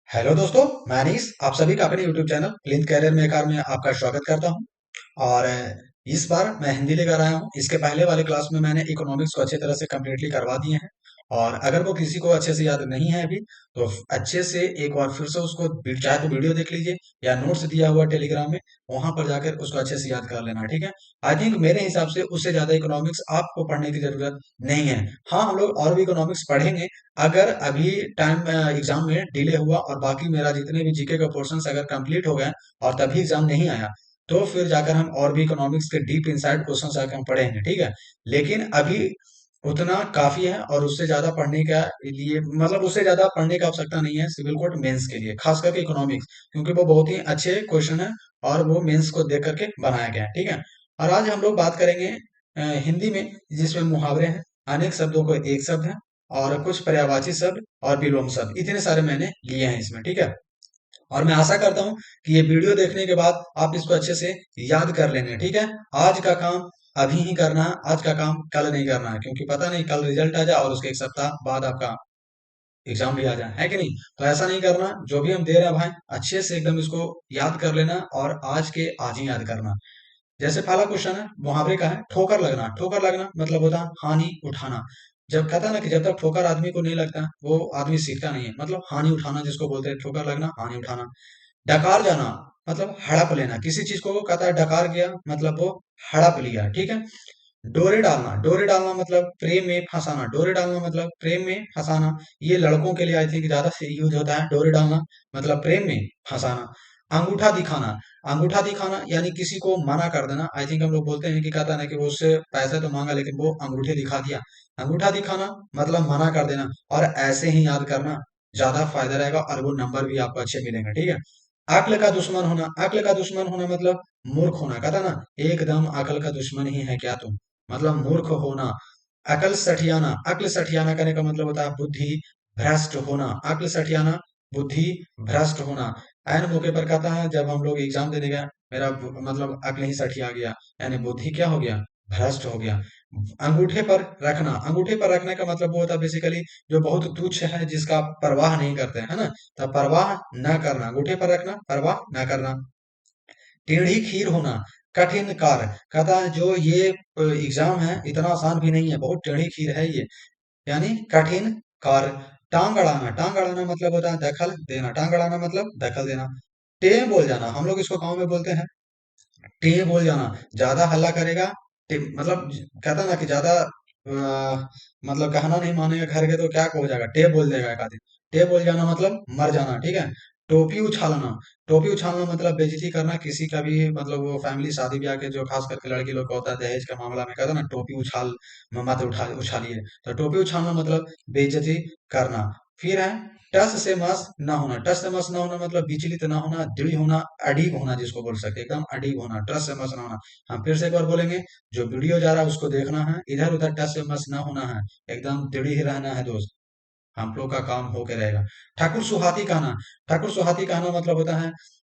Hello दोस्तों, मैं अनीस आप सभी का अपने YouTube channel clean career maker में आपका स्वागत करता हूं। और इस बार मैं हिंदी लेकर आया हूं। इसके पहले वाले क्लास में मैंने इकोनॉमिक्स को अच्छे तरह से कंप्लीटली करवा दिए हैं। और अगर वो किसी को अच्छे से याद नहीं है अभी, तो अच्छे से एक बार फिर से उसको चाहे तो वीडियो देख लीजिए या नोट्स दिया हुआ टेलीग्राम में, वहां पर जाकर उसको अच्छे से याद कर लेना। ठीक है। आई थिंक मेरे हिसाब से उससे ज्यादा इकोनॉमिक्स आपको पढ़ने की जरूरत नहीं है। हाँ, हम लोग और भी इकोनॉमिक्स पढ़ेंगे अगर अभी टाइम एग्जाम में डिले हुआ और बाकी मेरा जितने भी जीके का पोर्शंस अगर कंप्लीट हो गए और तभी एग्जाम नहीं आया, तो फिर जाकर हम और भी इकोनॉमिक्स के डीप इनसाइड क्वेश्चंस आकर हम पढ़ेंगे। ठीक है। लेकिन अभी उतना काफी है और उससे ज्यादा पढ़ने का लिए मतलब उससे ज्यादा पढ़ने की आवश्यकता नहीं है सिविल कोर्ट मेंस के लिए, खास करके इकोनॉमिक्स, क्योंकि वो बहुत ही अच्छे क्वेश्चन है और वो मेंस को देख करके बनाया गया है। ठीक है। और आज हम लोग बात करेंगे हिंदी में, जिसमें मुहावरे हैं, अनेक शब्दों को एक शब्द है और कुछ पर्यायवाची शब्द और विलोम शब्द, इतने सारे मैंने लिए हैं इसमें। ठीक है। और मैं आशा करता हूं कि ये वीडियो देखने के बाद आप इसको अच्छे से याद कर लेंगे। ठीक है। आज का काम अभी ही करना है, आज का काम कल नहीं करना है, क्योंकि पता नहीं कल रिजल्ट आ जाए और उसके एक सप्ताह बाद आपका एग्जाम भी आ जाए, है कि नहीं। तो ऐसा नहीं करना। जो भी हम दे रहे हैं भाई, अच्छे से एकदम इसको याद कर लेना और आज के आज ही याद करना। जैसे पहला क्वेश्चन है, मुहावरे का है, ठोकर लगना। ठोकर लगना मतलब होता है हानि उठाना। जब कहता है ना कि जब तक ठोकर आदमी को नहीं लगता वो आदमी सीखता नहीं है, मतलब हानि उठाना जिसको बोलते हैं, ठोकर लगना, हानि उठाना। डकार जाना मतलब हड़प लेना। किसी चीज को वो कहता है डकार गया, मतलब वो हड़प लिया। ठीक है। डोरे डालना। डोरे डालना मतलब प्रेम में फंसाना। डोरे डालना मतलब प्रेम में फंसाना। ये लड़कों के लिए आई थिंक ज्यादा से यूज होता है, डोरे डालना मतलब प्रेम में फंसाना। अंगूठा दिखाना। अंगूठा दिखाना यानी किसी को मना कर देना। आई थिंक हम लोग बोलते हैं कि कहता है ना कि वो उससे पैसे तो मांगा लेकिन वो अंगूठे दिखा दिया। अंगूठा दिखाना मतलब मना कर देना। और ऐसे ही याद करना ज्यादा फायदा रहेगा और वो नंबर भी आपको अच्छे मिलेंगे। ठीक है। अक्ल का दुश्मन होना। अक्ल का दुश्मन होना मतलब मूर्ख होना। कहता ना, एकदम अकल का दुश्मन ही है क्या तुम, मतलब मूर्ख होना। अकल सठियाना। अक्ल सठियाना करने का मतलब होता है बुद्धि भ्रष्ट होना। अक्ल सठियाना, बुद्धि भ्रष्ट होना। ऐन मौके पर कहता है जब हम लोग एग्जाम देने गए, मेरा मतलब अक्ल ही सठिया गया, यानी बुद्धि क्या हो गया, भ्रष्ट हो गया। अंगूठे पर रखना। अंगूठे पर रखने का मतलब वो होता है बेसिकली जो बहुत तुच्छ है, जिसका आप परवाह नहीं करते हैं, है ना। तो परवाह न करना, अंगूठे पर रखना, परवाह न करना। टेढ़ी खीर होना। कठिन कार्य। कहता है जो ये एग्जाम है इतना आसान भी नहीं है, बहुत टेढ़ी खीर है ये, यानी कठिन कार्य। टांग अड़ाना। टांग अड़ाना मतलब होता है दखल देना। टांग अड़ाना मतलब दखल देना। टें बोल जाना, हम लोग इसको गांव में बोलते हैं टें बोल जाना। ज्यादा हल्ला करेगा, मतलब कहता ना कि ज्यादा मतलब कहना नहीं मानेगा घर के तो क्या हो जाएगा, टे बोल देगा एक आदमी। टे बोल जाना मतलब मर जाना। ठीक है। टोपी उछालना। टोपी उछालना मतलब बेइज्जती करना किसी का भी, मतलब वो फैमिली शादी ब्याह के जो खास करके लड़की लोग का होता है दहेज का मामला में, कहता है ना टोपी उछाल मत उछालिए। तो टोपी उछालना मतलब बेइज्जती करना। फिर है टस से मस ना होना। टस से मस ना होना मतलब विचलित ना होना, दृढ़ होना, अडिग होना, जिसको बोल सकते हैं एकदम अडिग होना, टस से मस ना होना। हम फिर से एक बार बोलेंगे, जो वीडियो जा रहा है उसको देखना है, इधर उधर टस से मस ना होना है, एकदम दृढ़ ही रहना है दोस्त। हम लोग का काम होके रहेगा। ठाकुर सुहाती कहना। ठाकुर सुहाती कहना मतलब होता है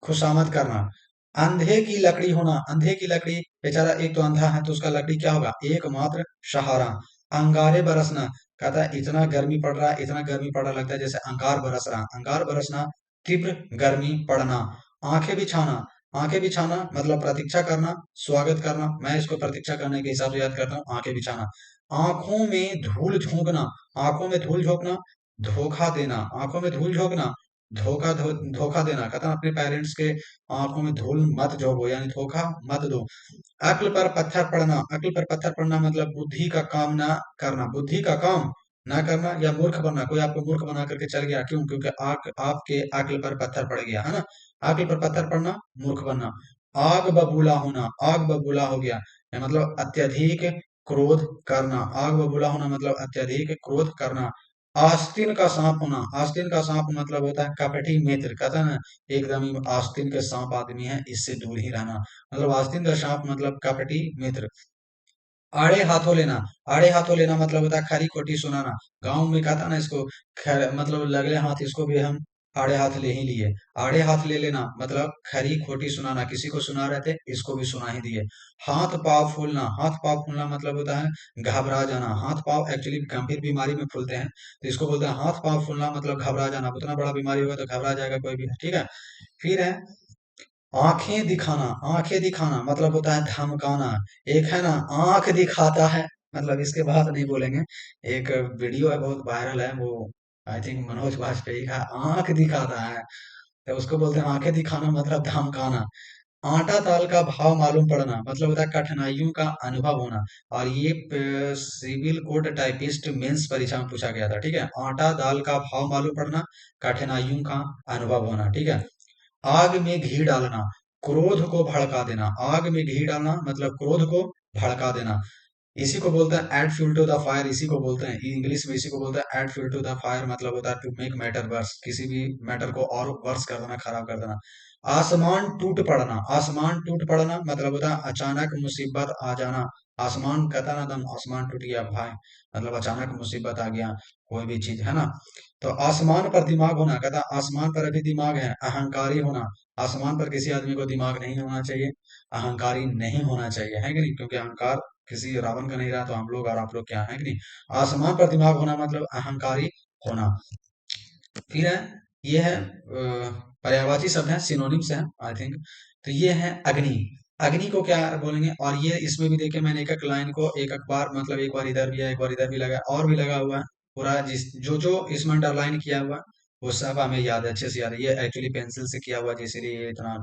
खुशामद करना। अंधे की लकड़ी होना। अंधे की लकड़ी, बेचारा एक तो अंधा है तो उसका लकड़ी क्या होगा, एकमात्र सहारा। अंगारे बरसना। कहता है इतना गर्मी पड़ रहा है, इतना गर्मी पड़ रहा लगता है जैसे अंगार बरस रहा। अंगार बरसना, तीव्र गर्मी पड़ना। आंखें बिछाना। आंखें बिछाना मतलब प्रतीक्षा करना, स्वागत करना। मैं इसको प्रतीक्षा करने के हिसाब से याद करता हूँ, आंखें बिछाना। आंखों में धूल झोंकना। आंखों में धूल झोंकना, धोखा देना। आंखों में धूल झोंकना, धोखा देना। कहता है अपने पेरेंट्स के आंखों में धूल मत झोंको, यानी धोखा मत दो। अक्ल पर पत्थर पड़ना। अक्ल पर पत्थर पड़ना मतलब बुद्धि का काम ना करना, बुद्धि का काम ना करना या मूर्ख बनना। कोई आपको मूर्ख बना करके चल गया, क्यों, क्योंकि आपके अक्ल पर पत्थर पड़ गया, है ना। अक्ल पर पत्थर पड़ना, मूर्ख बनना। आग बबूला होना। आग बबूला हो गया, या मतलब अत्यधिक क्रोध करना। आग बबूला होना मतलब अत्यधिक क्रोध करना। आस्तीन का सांप होना। आस्तीन का सांप मतलब होता है कपटी मित्र। कहता है ना एकदम ही आस्तीन के सांप आदमी है, इससे दूर ही रहना। मतलब आस्तीन का सांप मतलब कपटी मित्र। आड़े हाथों लेना। आड़े हाथों लेना मतलब होता है खरी खोटी सुनाना। गांव में कहता ना इसको मतलब लगले हाथ, इसको भी हम आड़े हाथ ले ही लिए। आड़े हाथ ले लेना मतलब खरी खोटी सुनाना, किसी को सुना रहे थे इसको भी सुना ही दिए। हाथ पाँव फूलना, हाथ पाँव फूलना मतलब होता है घबरा जाना। हाथ पाँव एक्चुअली गंभीर बीमारी में फूलते हैं, तो इसको बोलते हैं हाथ पाँव फूलना मतलब घबरा जाना। उतना बड़ा बीमारी होगा तो घबरा जाएगा कोई भी, ठीक है। फिर है आंखें दिखाना। आंखें दिखाना मतलब होता है धमकाना। एक है ना आंख दिखाता है, मतलब इसके बाद नहीं बोलेंगे। एक वीडियो है बहुत वायरल है, वो आई थिंक मनोज वाजपेयी का, आंख दिखाता है, तो उसको बोलते हैं आंखें दिखाना मतलब धमकाना। आटा ताल का भाव मालूम पड़ना मतलब होता है कठिनाइयों का अनुभव होना। और ये सिविल कोड टाइपिस्ट मेंस परीक्षा में पूछा गया था, ठीक है। आटा दाल का भाव मालूम पड़ना, कठिनाइयों का अनुभव होना, ठीक है। आग में घी डालना, क्रोध को भड़का देना। आग में घी डालना मतलब क्रोध को भड़का देना। इसी को बोलते हैं add fuel to the fire. इसी को बोलते हैं इंग्लिश में, इसी को बोलते हैं add fuel to the fire, मतलब होता है टू मेक मैटर वर्स, किसी भी मैटर को और वर्स कर देना, खराब कर देना। आसमान टूट पड़ना। आसमान टूट पड़ना मतलब होता है अचानक मुसीबत आ जाना। आसमान कहता ना दम आसमान टूट गया भाई, मतलब अचानक मुसीबत आ गया, कोई भी चीज है ना। तो आसमान पर दिमाग होना, कहता आसमान पर अभी दिमाग है। अहंकारी होना, आसमान पर किसी आदमी को दिमाग नहीं होना चाहिए, अहंकारी नहीं होना चाहिए, है कि नहीं, क्योंकि अहंकार किसी रावण का नहीं रहा तो हम लोग और आप लोग क्या है कि नहीं। आसमान पर दिमाग होना मतलब अहंकारी होना। फिर है ये है पर्यायवाची शब्द है, सिनोनिम्स है आई थिंक। तो ये है अग्नि। अग्नि को क्या बोलेंगे, और ये इसमें भी देखिए मैंने एक एक लाइन को एक एक बार, मतलब एक बार इधर भी है एक बार इधर भी लगा और भी लगा हुआ है पूरा, जिस जो जो इसमें अंडरलाइन किया हुआ है, वो सब हमें याद है, अच्छे से याद है। ये एक्चुअली पेंसिल से किया हुआ है, इसीलिए ये इतना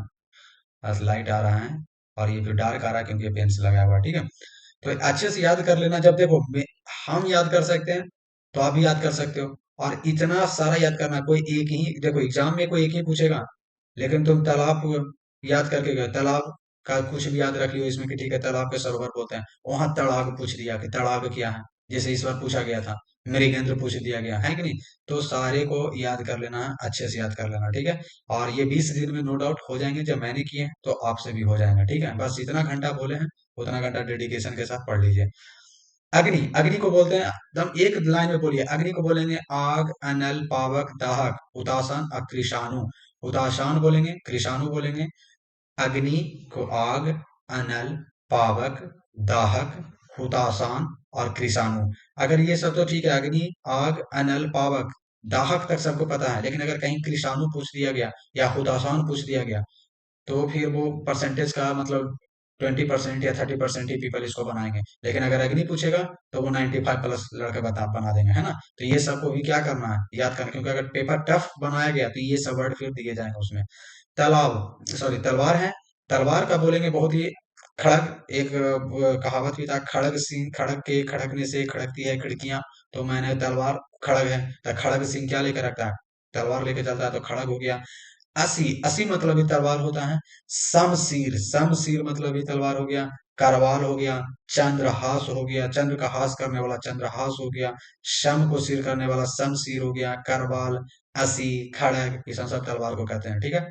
लाइट आ रहा है और ये फिर डार्क आ रहा है क्योंकि ये पेन से लगा हुआ है, ठीक है। तो अच्छे से याद कर लेना। जब देखो हम याद कर सकते हैं तो आप भी याद कर सकते हो। और इतना सारा याद करना, कोई एक ही देखो एग्जाम में कोई एक ही पूछेगा, लेकिन तुम तालाब याद करके गए, तालाब का कुछ भी याद रख लियो इसमें कि ठीक है तालाब के सरोवर बोलते हैं, वहां तड़ाग पूछ दिया कि तड़ाग क्या है, जैसे इस बार पूछा गया था, मृगेंद्र पूछ दिया गया है कि नहीं। तो सारे को याद कर लेना है, अच्छे से याद कर लेना, ठीक है। और ये 20 दिन में नो डाउट हो जाएंगे, जब मैंने किए हैं तो आपसे भी हो जाएंगे, ठीक है। बस इतना घंटा बोले हैं, उतना घंटा डेडिकेशन के साथ पढ़ लीजिए। अग्नि, अग्नि को बोलते हैं एकदम एक लाइन में बोलिए। अग्नि को बोलेंगे आग, अनल, पावक, दाहक, हुताशन, अकृशाणु। हुताशान बोलेंगे, कृषाणु बोलेंगे। अग्नि को आग, अनल, पावक, दाहक, हुतासान और कृषाणु। अगर ये सब तो ठीक है, अग्नि, आग, अनल, पावक, दाहक तक सबको पता है, लेकिन अगर कहीं कृषाणु पूछ दिया गया या हुतासान पूछ दिया गया, तो फिर वो परसेंटेज का मतलब 20% या 30% ही पीपल इसको बनाएंगे। लेकिन अगर अग्नि पूछेगा तो वो 95 प्लस लड़के बना देंगे, है ना। तो ये सबको भी क्या करना है, याद करना, क्योंकि अगर पेपर टफ बनाया गया तो ये सब वर्ड फिर दिए जाएंगे उसमें। तालाब सॉरी तलवार है। तलवार का बोलेंगे बहुत ही खड़ग, एक कहावत भी था, खड़ग सिंह, खड़ग के खड़कने से खड़कती है खिड़कियां। तो मैंने तलवार खड़ग है, तो खड़ग सिंह क्या लेकर रखता है, तलवार लेके चलता है, तो खड़ग हो गया। असी, असी मतलब भी तलवार होता है। शमशीर, शमशीर मतलब भी तलवार हो गया। करवाल हो गया। चंद्रहास हो गया, चंद्र का हास करने वाला चंद्रहास हो गया। शम को सिर करने वाला शमशीर हो गया। करवाल, असी, खड़ग, ये सब तलवार को कहते हैं, ठीक है।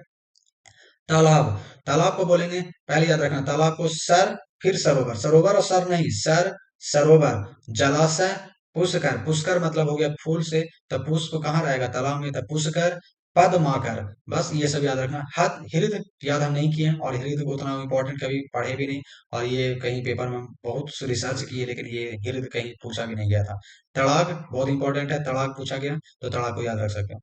तालाब, तालाब को बोलेंगे, पहले याद रखना तालाब को सर, फिर सरोवर, सरोवर और सर नहीं, सर, सरोवर। जलाशय, पुष्कर, पुष्कर मतलब हो गया फूल से, तो पुष्प कहाँ रहेगा, तालाब में, तो पुष्कर। पद्माकर, बस ये सब याद रखना। हद, हृद याद हम नहीं किए हैं, और हृद को उतना इम्पोर्टेंट कभी पढ़े भी नहीं, और ये कहीं पेपर में बहुत रिसर्च किए लेकिन ये हृद कहीं पूछा भी नहीं गया था। तड़ाग बहुत इंपॉर्टेंट है, तड़ाग पूछा गया तो तड़ाग को याद रख सकते हो।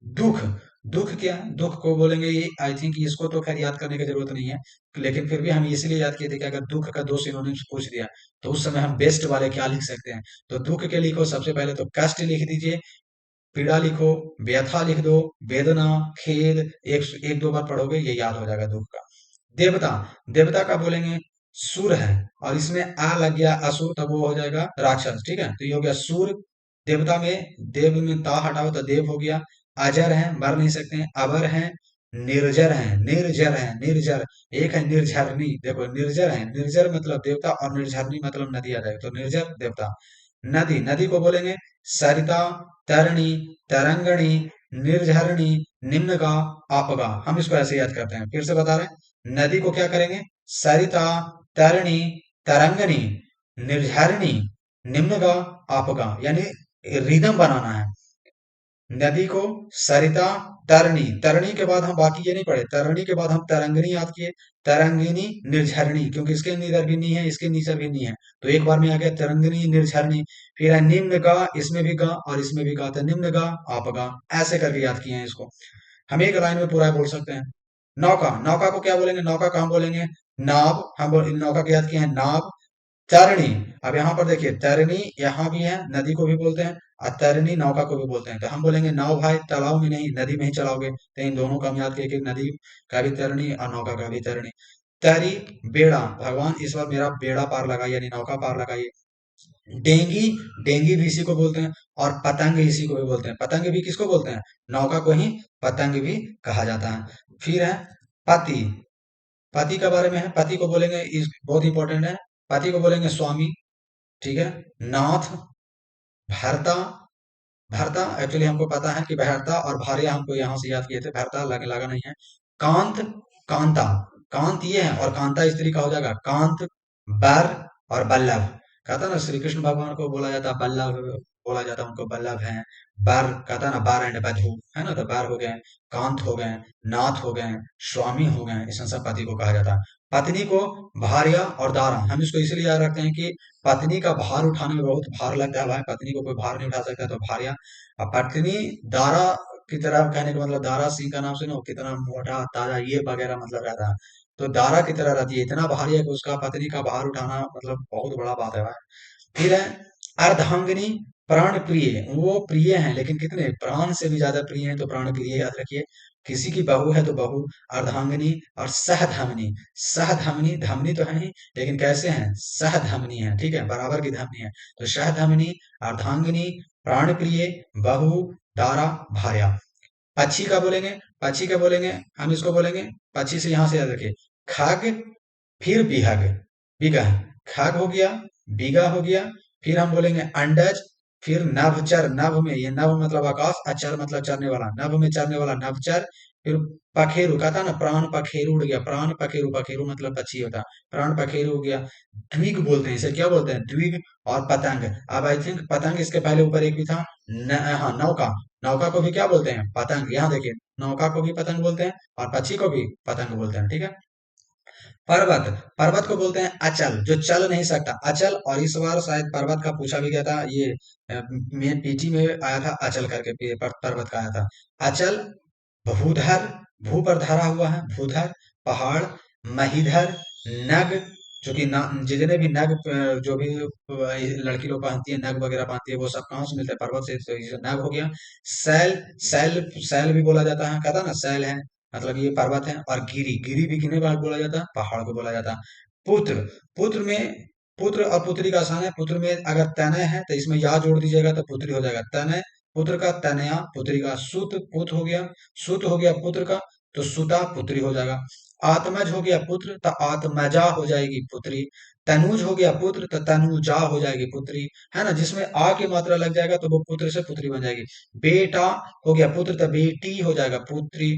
दुख, दुख क्या है, दुख को बोलेंगे ये आई थिंक इसको तो खैर याद करने की जरूरत नहीं है, लेकिन फिर भी हम इसलिए याद किए थे कि अगर दुख का दो सिनोनिम्स पूछ दिया तो उस समय हम बेस्ट वाले क्या लिख सकते हैं। तो दुख के लिखो सबसे पहले तो कष्ट लिख दीजिए, पीड़ा लिखो, व्यथा लिख दो, वेदना, खेद, एक एक दो बार पढ़ोगे ये याद हो जाएगा दुख का। देवता, देवता का बोलेंगे सुर है, और इसमें आ लग गया असुर तब वो हो जाएगा राक्षस, ठीक है। तो ये हो गया सुर। देवता में देव में ता हटाओ तो देव हो गया। अजर है, मर नहीं सकते हैं, अबर है। निर्जर है, निर्जर है, निर्जर। एक है निर्झरनी, देखो निर्जर है, निर्जर मतलब देवता, और निर्झरनी मतलब नदी आ जाएगी, तो निर्जर देवता। नदी, नदी को बोलेंगे सरिता, तरणी, तरंगणी, निर्झरणी, निम्नगा, आपगा। हम इसको ऐसे याद करते हैं, फिर से बता रहे हैं। नदी को क्या करेंगे, सरिता, तरणी, तरंगणी, निर्झरणी, निम्नगा, आपगा, यानी रिदम बनाना है। नदी को सरिता, तरनी, तरनी के बाद हम बाकी ये नहीं पढ़े, तरनी के बाद हम तरंगिणी याद किए, तरंगिणी, निर्झरणी, क्योंकि इसके इधर भी नी है, इसके नीचे भी नी है, तो एक बार में आ गया तरंगिणी, निर्झरणी। फिर है निम्न गा, इसमें भी गा और इसमें भी गा, तो निम्न गा, आप गा, ऐसे करके याद किए हैं इसको। हम एक लाइन में पूरा बोल सकते हैं। नौका, नौका को क्या बोलेंगे, नौका का हम बोलेंगे नाव, नौका के याद किए हैं नाव। तरणी, अब यहाँ पर देखिए तरणी यहाँ भी है, नदी को भी बोलते हैं, और तरणी नौका को भी बोलते हैं, तो हम बोलेंगे नाव भाई तालाब में नहीं नदी में ही चलाओगे, तो इन दोनों का हम याद किए कि नदी का भी तरणी और नौका का भी तरणी। तरी, बेड़ा, भगवान इस बार मेरा बेड़ा पार लगाइए यानी नौका पार लगाइए। डेंगी, डेंगी भी इसी को बोलते हैं, और पतंग इसी को भी बोलते हैं, पतंग भी किसको बोलते हैं, नौका को ही पतंग भी कहा जाता है। फिर है पति, पति के बारे में है, पति को बोलेंगे इस बहुत इंपॉर्टेंट है, पति को बोलेंगे स्वामी, ठीक है। नाथ, भरता, भरता एक्चुअली हमको पता है कि भरता और भार्या हमको यहाँ से याद किए थे, भरता लगा नहीं है। कांत, कांता, कांत ये है और कांता स्त्री का हो जाएगा कांत। बर और बल्लभ, कहता ना श्री कृष्ण भगवान को बोला जाता बल्लभ, बोला जाता उनको बल्लभ है। बर कहता ना बार एंड बधू, है ना, तो बार हो गए, कांत हो गए, नाथ हो गए, स्वामी हो गए, इसमें सब पति को कहा जाता है। पत्नी को भार्या और दारा, हम इसको इसलिए याद रखते हैं कि पत्नी का भार उठाने में बहुत भार लगता है भाई, पत्नी को कोई भार नहीं उठा सकता, तो भार्या। अब पत्नी दारा की तरह कहने का मतलब, दारा सिंह का नाम सुनो, कितना मोटा ताजा ये वगैरह मतलब रहता है, तो दारा की तरह रहती है, इतना भारी है कि उसका पत्नी का भार उठाना मतलब बहुत बड़ा बात है भाई। फिर है अर्धांगिनी, प्राण प्रिय, वो प्रिय हैं लेकिन कितने, प्राण से भी ज्यादा प्रिय हैं, तो प्राण प्रिय याद रखिए। किसी की बहू है तो बहू, अर्धांगिनी। और सहधमनी, सहधमनी, धमनी तो है ही लेकिन कैसे हैं, सहधमनी है, ठीक है, बराबर की धमनी है, तो सहधमनी, अर्धांगिनी, प्राण प्रिय, बहू, दारा, भार्या। पक्षी का बोलेंगे, पक्षी का बोलेंगे, हम इसको बोलेंगे, पक्षी से यहां से याद रखिए, खग, फिर बिहग, बिगह, खग हो गया, बिगा हो गया, फिर हम बोलेंगे अंडज, फिर नभचर, नभ में ये नभ मतलब आकाश, अचर मतलब चरने वाला, नभ में चरने वाला नभचर। फिर पखेरु, कहता ना प्राण पखेरु उड़ गया, प्राण पखेरु, पखेरु मतलब पक्षी होता है, प्राण पखेरु हो गया। द्विग बोलते हैं इसे, क्या बोलते हैं, द्विग। और पतंग, अब आई थिंक पतंग इसके पहले ऊपर एक भी था, हाँ नौका, नौका को भी क्या बोलते हैं, पतंग, यहाँ देखिए, नौका को भी पतंग बोलते हैं और पक्षी को भी पतंग बोलते हैं, ठीक है। पर्वत, पर्वत को बोलते हैं अचल, जो चल नहीं सकता, अचल। और इस बार शायद पर्वत का पूछा भी गया था, ये में पीटी में आया था अचल करके, पर्वत का आया था। अचल, भूधर, भू पर धरा हुआ है, भूधर, पहाड़, महीधर, नग, जो कि जितने भी नग जो भी लड़की लोग पहनती है, नग वगैरह पहनती है, वो सब कहाँ से मिलते हैं, पर्वत से, तो ये नग हो गया। सैल, सैल, सैल भी बोला जाता है, कहता ना सैल है, मतलब ये पर्वत है। और गिरी, गिरी भी किन्हें बार बोला जाता है, पहाड़ को बोला जाता है। पुत्र, पुत्र में, पुत्र और पुत्री का आसान है, पुत्र में अगर तनय है तो इसमें या जोड़ दीजिएगा तो पुत्री हो जाएगा, तनय, पुत्र का तनया, पुत्री का सुत, पुत हो गया, सुत हो गया पुत्र का, तो सुता पुत्री हो जाएगा। आत्मज हो गया पुत्र, तो आत्मजा हो जाएगी पुत्री। तनुज हो गया पुत्र, तो तनुजा हो जाएगी पुत्री, है ना, जिसमें आ की मात्रा लग जाएगा तो वो पुत्र से पुत्री बन जाएगी। बेटा हो गया पुत्र, तो बेटी हो जाएगा पुत्री।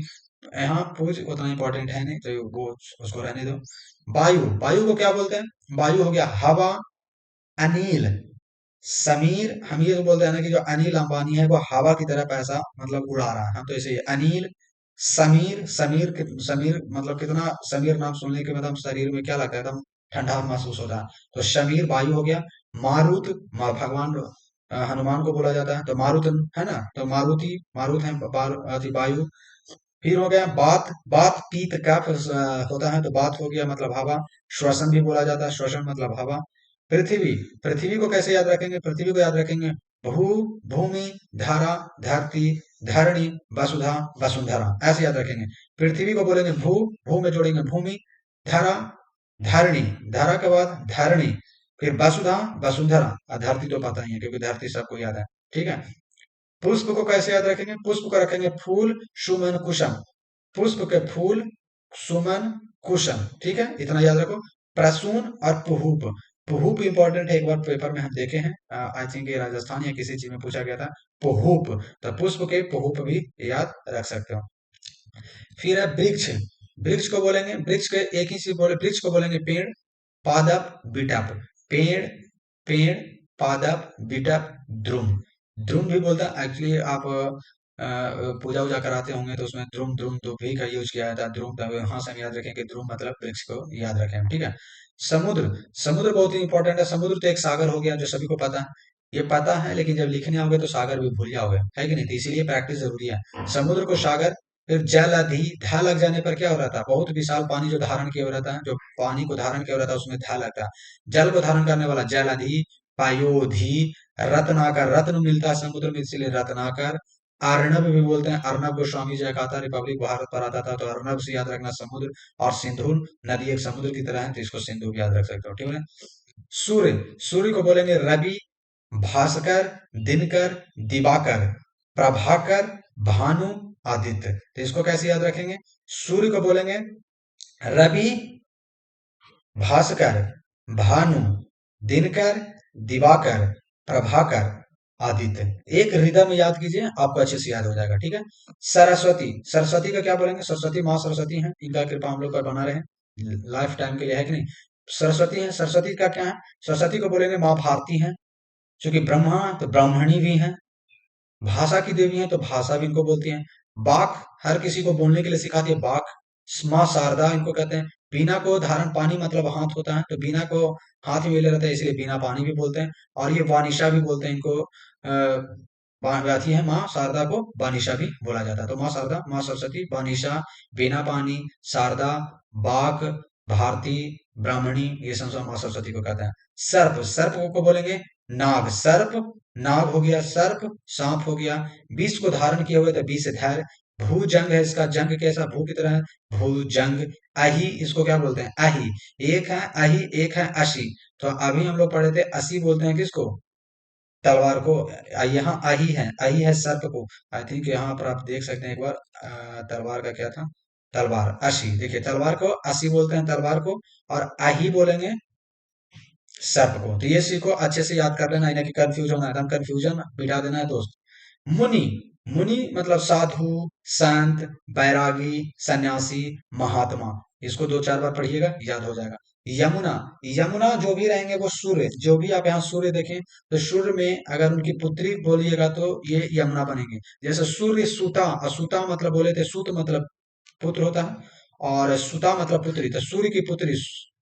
यहाँ पूछ उतना इंपॉर्टेंट है नहीं, तो वो उसको रहने दो। वायु, वायु को क्या बोलते हैं, वायु हो गया हवा, अनिल, समीर, हम ये तो बोलते हैं ना कि जो अनिल अंबानी है वो हवा की तरह पैसा मतलब उड़ा रहा है, हम तो ऐसे ही अनिल। समीर, समीर, समीर मतलब कितना, समीर नाम सुनने के बाद हम शरीर में क्या लगता है, एकदम ठंडा महसूस होता है, तो समीर वायु हो गया। मारुत, भगवान हनुमान को बोला जाता है, तो मारुत है ना, तो मारुति, मारुत है वायु। फिर हो गया बात, बात पीत कफ होता है, तो बात हो गया मतलब हवा। श्वसन भी बोला जाता है, श्वसन मतलब हवा। पृथ्वी, पृथ्वी को कैसे याद रखेंगे, पृथ्वी को याद रखेंगे भू, भूमि, धरा, धरती, धरणी, वसुधा, वसुंधरा, ऐसे याद रखेंगे। पृथ्वी को बोलेंगे भू, भू में जोड़ेंगे भूमि, धरा, धरणी, धरा के बाद धरणी, फिर वसुधा, वसुंधरा, और धरती तो पता ही है क्योंकि धरती सबको याद है, ठीक है। पुष्प को कैसे याद रखेंगे, पुष्प को रखेंगे फूल, सुमन, कुसुम, पुष्प के फूल, सुमन, कुसुम, ठीक है, इतना याद रखो। प्रसून और पुहूप, पुहूप इंपॉर्टेंट है, एक बार पेपर में हम देखे हैं, आई थिंक ये राजस्थान या किसी चीज में पूछा गया था, पुहूप, तो पुष्प के पुहूप भी याद रख सकते हो। फिर है वृक्ष, वृक्ष को बोलेंगे, वृक्ष के एक ही चीज बोले, वृक्ष को बोलेंगे पेड़, पादप, बिटप, पेड़, पेड़, पादप, बिटप, द्रुम, ध्रुव भी बोलता है एक्चुअली, आप पूजा वूजा कराते होंगे तो उसमें द्रुम द्रुम दुभी का यूज किया जाता है। द्रुम यहाँ से हम याद रखें कि द्रुम मतलब वृक्ष को याद रखें हम, ठीक है। समुद्र, समुद्र बहुत ही इंपॉर्टेंट है। समुद्र तो एक सागर हो गया जो सभी को पता है। ये पता है लेकिन जब लिखने आओगे तो सागर भी भूल जाओगे, है कि नहीं? तो इसीलिए प्रैक्टिस जरूरी है। समुद्र को सागर। फिर जल अधि, धा लग जाने पर क्या हो रहा था? बहुत विशाल पानी जो धारण किया हो रहता है, जो पानी को धारण किया हो रहता है उसमें धा लगता है। जल को धारण करने वाला जल अधि, पायोधि, रत्नाकर, रत्न मिलता है समुद्र में इसीलिए रत्नाकर। अर्णव भी बोलते हैं, अर्णव गोस्वामी जी का था, रिपब्लिक भारत पर आता था तो अर्णव से याद रखना समुद्र। और सिंधु नदी एक समुद्र की तरह है तो इसको सिंधु भी याद रख सकते हो, ठीक है। सूर्य, सूर्य को बोलेंगे रवि, भास्कर, दिनकर, दिवाकर, प्रभाकर, भानु, आदित्य। तो इसको कैसे याद रखेंगे? सूर्य को बोलेंगे रवि, भास्कर, भानु, दिनकर, दिवाकर, प्रभाकर, आदित्य। एक रिदम में याद कीजिए, आपको अच्छे से याद हो जाएगा, ठीक है। सरस्वती, सरस्वती का क्या बोलेंगे? सरस्वती माँ सरस्वती हैं, इनका कृपा हम लोग पर बना रहे लाइफ टाइम के लिए, है कि नहीं? सरस्वती है, सरस्वती का क्या है? सरस्वती को बोलेंगे माँ भारती हैं, क्योंकि ब्रह्मा तो ब्राह्मणी भी हैं, भाषा की देवी हैं तो भाषा भी इनको बोलती हैं। बाक, हर किसी को बोलने के लिए सिखाती है बाक। माँ शारदा इनको कहते हैं। बीना को धारण, पानी मतलब हाथ होता है तो बीना को हाथ में ले रहता है इसलिए बीना पानी भी बोलते हैं। और ये वानिशा भी बोलते हैं इनको। आती है माँ शारदा को वानिशा भी बोला जाता है। तो माँ शारदा, माँ सरस्वती, वानिशा, बीना पानी, शारदा, बाक, भारती, ब्राह्मणी, ये सब सब माँ सरस्वती को कहते हैं। सर्प, सर्प को बोलेंगे नाग, सर्प, नाग हो गया सर्प, सांप हो गया। विष को धारण किए हुए तो विष धैर्य। भूजंग है, इसका जंग कैसा? भू की तरह है, भूजंग। अहि, इसको क्या बोलते हैं? अहि। एक है अहि, एक है अशी। तो अभी हम लोग पढ़े थे असी बोलते हैं किसको? तलवार को। यहाँ अहि है, अहि है सर्प को। आई थिंक यहाँ पर आप देख सकते हैं एक बार, तलवार का क्या था? तलवार, अशी। देखिए तलवार को असी बोलते हैं तलवार को, और अहि बोलेंगे सर्प को। तो ये सीखो, अच्छे से याद कर लेना, यानी कि कंफ्यूज होना है, एकदम कंफ्यूजन मिटा देना है दोस्त। मुनि, मुनि मतलब साधु, संत, बैरागी, सन्यासी, महात्मा। इसको दो चार बार पढ़िएगा, याद हो जाएगा। यमुना, यमुना जो भी रहेंगे वो सूर्य, जो भी आप यहाँ सूर्य देखें तो सूर्य में अगर उनकी पुत्री बोलिएगा तो ये यमुना बनेंगे। जैसे सूर्य सुता, असुता मतलब बोले थे, सुत मतलब पुत्र होता है, और सुता मतलब पुत्री, तो सूर्य की पुत्री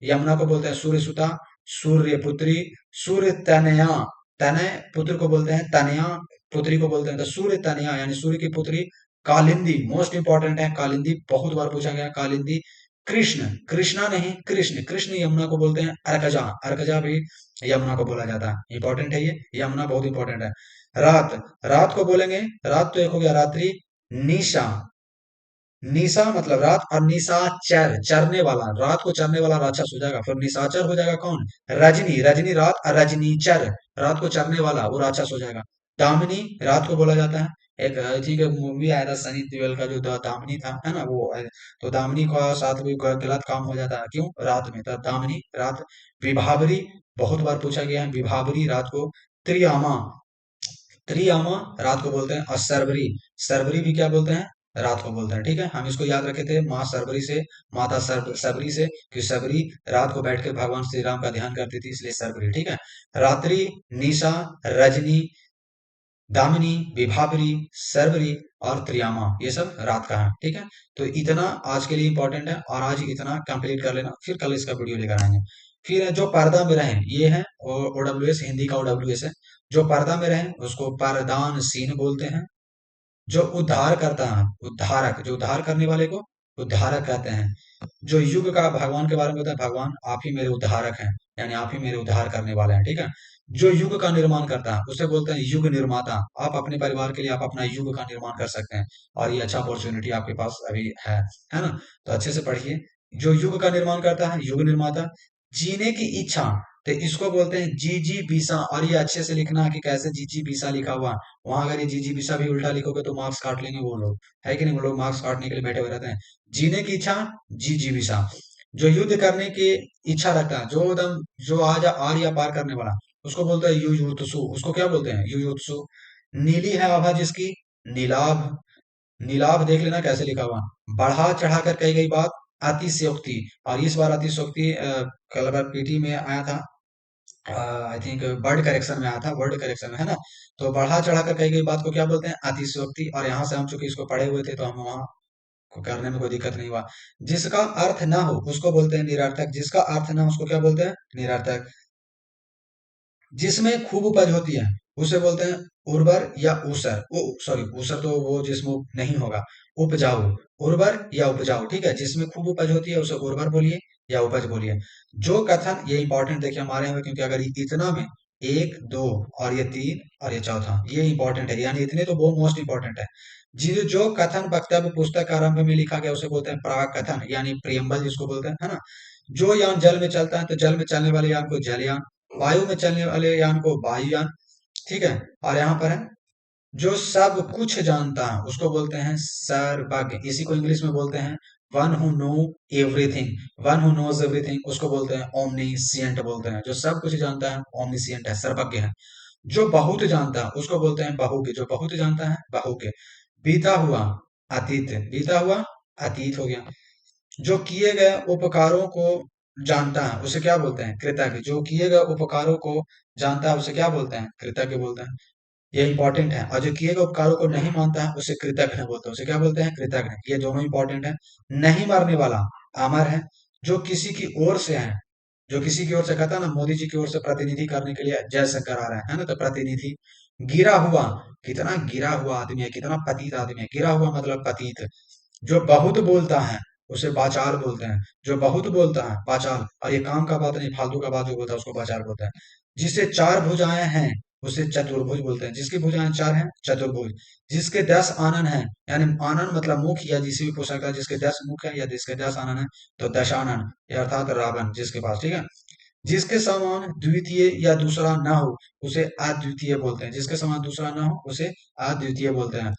यमुना को बोलते हैं सूर्य सुता, सूर्य पुत्री। सूर्य तनया, तनय पुत्र को बोलते हैं तनया, पुत्री को बोलते हैं। तो सूर्य तनया यानी सूर्य की पुत्री। कालिंदी मोस्ट इंपॉर्टेंट है, कालिंदी बहुत बार पूछा गया, कालिंदी। कृष्ण, कृष्णा नहीं कृष्ण, कृष्ण यमुना को बोलते हैं। अर्कजा, अर्कजा भी यमुना को बोला जाता है, इंपॉर्टेंट है ये, यमुना बहुत इंपॉर्टेंट है। रात, रात को बोलेंगे, रात तो एक हो गया रात्रि। निशा, निशा मतलब रात, और निशाचर, चरने वाला, रात को चरने वाला राक्षस हो जाएगा, फिर निशाचर हो जाएगा कौन? रजनी, रजनी रात, और रजनीचर रात को चरने वाला वो राक्षस हो जाएगा। दामिनी रात को बोला जाता है। एक आई थिंक मूवी आया था सनी देओल का जो दामिनी था, है ना वो तो दामिनी का साथ भी गलत काम हो जाता है, क्यों? रात में, तो दामिनी रात। विभावरी बहुत बार पूछा गया है, विभावरी रात को। त्रियामा, त्रियामा रात को बोलते हैं। और सरबरी, सरबरी भी क्या बोलते हैं? रात को बोलते हैं, ठीक है। हम इसको याद रखे थे माँ सरबरी से, माता सबरी से, कि सबरी रात को बैठ के भगवान श्री राम का ध्यान करती थी इसलिए सरबरी, ठीक है। रात्रि, निशा, रजनी, दामिनी, विभावरी, सरबरी और त्रियामा, ये सब रात का है, ठीक है। तो इतना आज के लिए इंपॉर्टेंट है, और आज इतना कंप्लीट कर लेना, फिर कल इसका वीडियो लेकर आएंगे। फिर जो पर्दा में रहे, ये है ओडब्ल्यू एस, हिंदी का ओडब्ल्यू एस है। जो पर्दा में रहे उसको परदान सीन बोलते हैं। जो उद्धार करता है, उद्धारक, जो उद्धार करने वाले को उद्धारक कहते हैं। जो युग का भगवान के बारे में बताया, भगवान आप ही मेरे उद्धारक हैं, यानी आप ही मेरे उद्धार करने वाले हैं, ठीक है। जो युग का निर्माण करता है उसे बोलते हैं युग निर्माता। आप अपने परिवार के लिए आप अपना युग का निर्माण कर सकते हैं, और ये अच्छा अपॉर्चुनिटी आपके पास अभी है ना? तो अच्छे से पढ़िए। जो युग का निर्माण करता है, युग निर्माता। जीने की इच्छा, तो इसको बोलते हैं जीजी बीसा, और ये अच्छे से लिखना है कि कैसे जीजी बीसा लिखा हुआ है। वहां अगर ये जीजी बीसा भी उल्टा लिखोगे तो मार्क्स काट लेंगे वो लोग, है कि नहीं? वो लोग मार्क्स काटने के लिए बैठे हुए रहते हैं। जीने की इच्छा, जीजी बीसा। जो युद्ध करने की इच्छा रखता है, जो एकदम जो आज आर या पार करने वाला, उसको बोलते हैं युयुत्सु। उसको क्या बोलते हैं? युयुत्सु। नीली है आभा जिसकी, नीलाभ। नीलाभ देख लेना कैसे लिखा हुआ, बढ़ा चढ़ा कर कही गई बात, अतिशयोक्ति। और इस बार अतिशयोक्ति कल बार पीटी में आया था, आई थिंक वर्ड करेक्शन में आया था, वर्ड करेक्शन में है ना। तो बढ़ा चढ़ा कर कही गई बात को क्या बोलते हैं, अतिशयोक्ति। और यहाँ से हम चूंकि इसको पढ़े हुए थे तो हम वहाँ को करने में कोई दिक्कत नहीं हुआ। जिसका अर्थ ना हो उसको बोलते हैं निरर्थक, जिसका अर्थ ना हो उसको क्या बोलते हैं, निरर्थक। जिसमें खूब उपज होती है उसे बोलते हैं उर्वर या ऊसर। ओ सॉरी, ऊसर तो वो जिसमें नहीं होगा। उपजाऊ, उर्वर या उपजाऊ, ठीक है। जिसमें खूब उपज होती है उसे उर्वर बोलिए या उपज बोलिए। जो कथन, ये इंपॉर्टेंट देखिए हमारे यहाँ, क्योंकि अगर ये इतना में एक दो और ये तीन और ये चौथा, ये इंपॉर्टेंट है, यानी इतने तो वो मोस्ट इंपॉर्टेंट है। जो कथन वक्तव्य पुस्तक आरंभ में लिखा गया उसे बोलते हैं प्राक कथन, यानी प्रियम्बल जिसको बोलते हैं, है ना। जो यान जल में चलता है तो जल में चलने वाले यान को जलयान, वायु में चलने वाले यान को वायुयान, ठीक है। और यहाँ पर है जो सब कुछ जानता है उसको बोलते हैं सर्वज्ञ। इसी को इंग्लिश में बोलते हैं one who know everything, one who knows everything उसको बोलते हैं ओमनीसिएंट बोलते हैं। जो सब कुछ जानता है ओमनीसिएंट है, सर्वज्ञ है। जो बहुत जानता है उसको बोलते हैं बहुज्ञ, जो बहुत जानता है बहुज्ञ। बीता हुआ अतीत, बीता हुआ अतीत हो गया। जो किए गए उपकारों को जानता है उसे क्या बोलते हैं, कृतज्ञ। जो किए गए उपकारों को जानता है उसे क्या बोलते हैं, कृतज्ञ बोलते हैं। ये इंपॉर्टेंट है। और जो किए गए उपकारों को नहीं मानता है उसे कृतज्ञ नहीं बोलते, उसे क्या बोलते हैं, कृतज्ञ। ये दोनों इंपॉर्टेंट है। नहीं मरने वाला अमर है। जो किसी की ओर से है, जो किसी की ओर से, कहता है ना मोदी जी की ओर से प्रतिनिधि करने के लिए जयशंकर आ रहे हैं, है ना, तो प्रतिनिधि। गिरा हुआ, कितना गिरा हुआ आदमी है, कितना पतित आदमी है, गिरा हुआ मतलब पतित। जो बहुत बोलता है उसे वाचाल बोलते हैं, जो बहुत बोलता है वाचाल। और ये काम का बात नहीं, फालतू का बात जो बोलता है उसको वाचाल बोलते हैं। जिसे चार भुजाएं हैं उसे चतुर्भुज बोलते हैं, जिसकी भुजाएं चार हैं चतुर्भुज। जिसके 10 आनन है, यानी आनन मतलब मुख, या जिसे भी पूछ सकता है जिसके 10 मुख है या जिसके 10 आनन है, तो दशानन, ये अर्थात रावण जिसके पास, ठीक है। जिसके समान द्वितीय या दूसरा ना हो उसे अद्वितीय बोलते हैं, जिसके समान दूसरा ना हो उसे अद्वितीय बोलते हैं।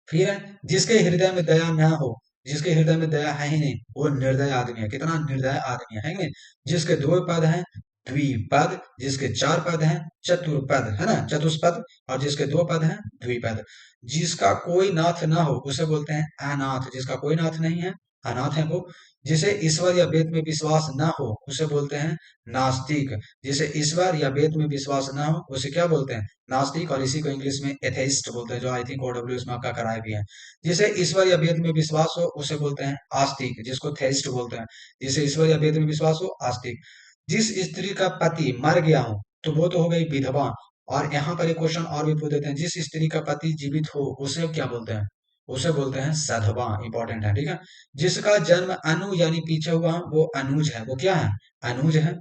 फिर है जिसके हृदय में दया न हो, जिसके हृदय में दया है ही नहीं वो निर्दय आदमी है, कितना निर्दय आदमी है कि नहीं। जिसके दो पद हैं द्विपद, जिसके चार पद हैं चतुर्पद, है ना, चतुष्पद। और जिसके दो पद हैं द्विपद। जिसका कोई नाथ ना हो उसे बोलते हैं अनाथ, जिसका कोई नाथ नहीं है अनाथ है वो। जिसे ईश्वर या वेद में विश्वास ना हो उसे बोलते हैं नास्तिक। जिसे ईश्वर या वेद में विश्वास ना हो उसे क्या बोलते हैं, नास्तिक। और इसी को इंग्लिश में एथेइस्ट बोलते हैं, जो आई थिंक ओडब्ल्यूएस में आपका कराए भी है। जिसे ईश्वर या वेद में विश्वास हो उसे बोलते हैं आस्तिक, जिसको थेइस्ट बोलते हैं। जिसे ईश्वर या वेद में विश्वास हो आस्तिक। जिस स्त्री का पति मर गया हो तो वो तो हो गई विधवा। और यहाँ पर एक क्वेश्चन और भी पूछ देते हैं, जिस स्त्री का पति जीवित हो उसे क्या बोलते हैं, उसे बोलते हैं सधवा। इंपॉर्टेंट है, ठीक है। जिसका जन्म अनु यानी पीछे हुआ वो अनुज है, वो क्या है, अनुज है।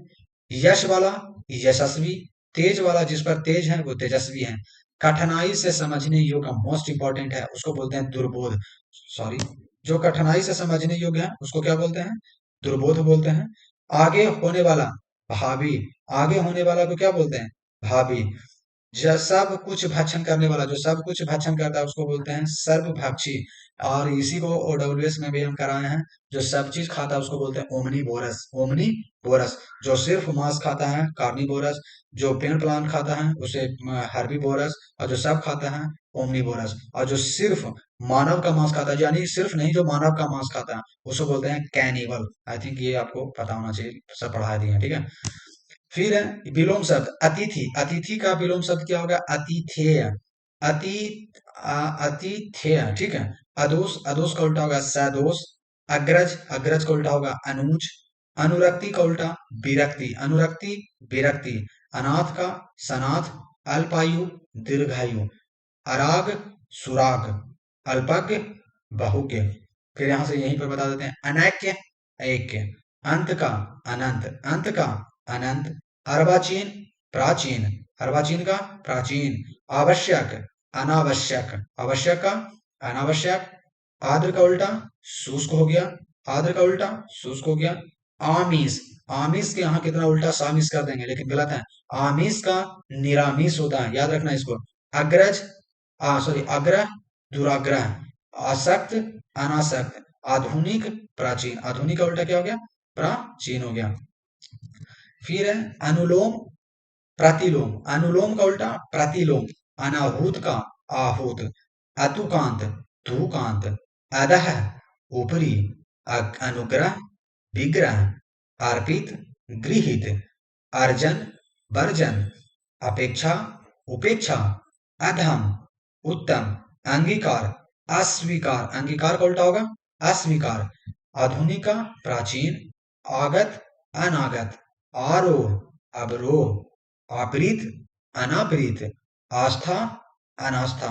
यश वाला यशस्वी, तेज वाला जिस पर तेज है वो तेजस्वी है। कठिनाई से समझने योग्य, मोस्ट इंपॉर्टेंट है, उसको बोलते हैं दुर्बोध। सॉरी, जो कठिनाई से समझने योग्य है उसको क्या बोलते हैं, दुर्बोध बोलते हैं। आगे होने वाला भावी, आगे होने वाला को क्या बोलते हैं, भावी। जो सब कुछ भक्षण करने वाला, जो सब कुछ भक्षण करता है उसको बोलते हैं सर्वभक्षी। और इसी को ओडब्ल्यूएस में भी हम कराए हैं, जो सब चीज खाता है उसको बोलते हैं ओमनीवोरस, ओमनीवोरस। जो सिर्फ मांस खाता है कार्निवोरस, जो पेड़ प्लांट खाता है उसे हर्बीवोरस, और जो सब खाता है ओमनीवोरस। और जो सिर्फ मानव का मांस खाता है, यानी सिर्फ नहीं, जो मानव का मांस खाता है उसको बोलते हैं कैनिबल। आई थिंक ये आपको पता होना चाहिए, सब पढ़ा दिए हैं, ठीक है। फिर है विलोम शब्द अतिथि, अतिथि का विलोम शब्द क्या होगा, अतिथेय। अति अतिथेय, ठीक है। अदोष, अदोष का उल्टा होगा सदोष। अग्रज, अग्रज का उल्टा होगा अनुज। अनुरक्ति का उल्टा विरक्ति, अनुरक्ति विरक्ति। अनाथ का सनाथ। अल्पायु दीर्घायु। अराग सुराग। अल्पज्ञ बहुज्ञ। फिर यहां से यहीं पर बता देते हैं अनैक्य ऐक्य। अंत का अनंत, अंत का अनंत। अर्वाचीन प्राचीन, अर्वाचीन का प्राचीन। आवश्यक अनावश्यक, आवश्यक का अनावश्यक। आद्र का उल्टा शुष्क हो गया, आद्र का उल्टा शुष्क हो गया। आमिष, आमिष के यहाँ कितना उल्टा सामिस कर देंगे लेकिन गलत है। आमिष का निरामिष होता है, याद रखना इसको। अग्रज सॉरी अग्रह दुराग्रह। आसक्त अनासक्त। आधुनिक प्राचीन, आधुनिक का उल्टा क्या हो गया, प्राचीन हो गया। फिर है अनुलोम प्रतिलोम, अनुलोम का उल्टा प्रतिलोम। अनाहूत का आहूत। अतुकांत धुकांत। अधः ऊपरी। अनुग्रह विग्रह। अर्पित गृहित। अर्जन वर्जन, अपेक्षा, उपेक्षा, अधम, उत्तम, अंगीकार, अस्वीकार, अंगीकार का उल्टा होगा अस्वीकार, आधुनिका, प्राचीन, आगत, अनागत, आरोह, अवरोह, अपरीत, अनापरीत, आस्था, अनास्था,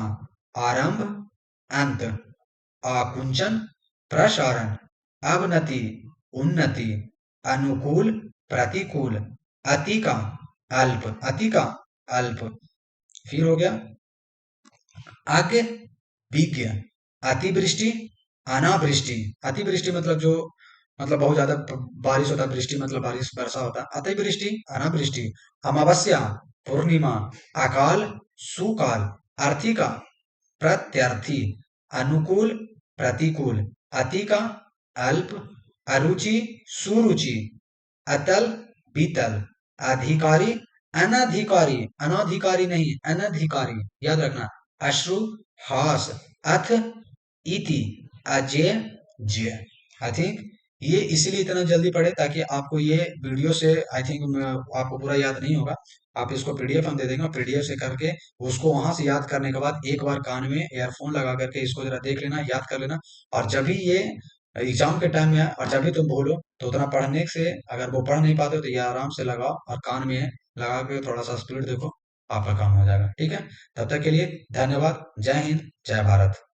आरंभ, अंत, आकुंचन, प्रसारण, अवनति, उन्नति, अनुकूल, प्रतिकूल, अति का, अल्प, अति का, अल्प, फिर हो गया आगे विज्ञ, अतिवृष्टि, अनावृष्टि, अतिवृष्टि मतलब जो मतलब बहुत ज्यादा बारिश होता है, वृष्टि मतलब बारिश वर्षा होता है, अतिवृष्टि, अनावृष्टि, अमावस्या, पूर्णिमा, अकाल, सुकाल, आर्थिका, प्रत्यर्थी, अनुकूल, प्रतिकूल, अतिका, अल्प, अरुचि, सुरुचि, अतल, बीतल, अधिकारी, अनधिकारी, अनाधिकारी नहीं अनधिकारी, याद रखना, अश्रु, हास, अथ, इति, अजय, जय। आई थिंक ये इसीलिए इतना जल्दी पढ़े ताकि आपको ये वीडियो से आई थिंक आपको पूरा याद नहीं होगा। आप इसको पीडीएफ हम दे देंगे, पीडीएफ से करके उसको वहां से याद करने के बाद एक बार कान में ईयरफोन लगा करके इसको जरा देख लेना, याद कर लेना। और जब भी ये एग्जाम के टाइम में आए और जब भी तुम भूलो तो उतना पढ़ने से, अगर वो पढ़ नहीं पाते हो तो ये आराम से लगाओ और कान में लगा के थोड़ा सा स्पीड देखो, आपका काम हो जाएगा। ठीक है, तब तक के लिए धन्यवाद। जय हिंद, जय भारत।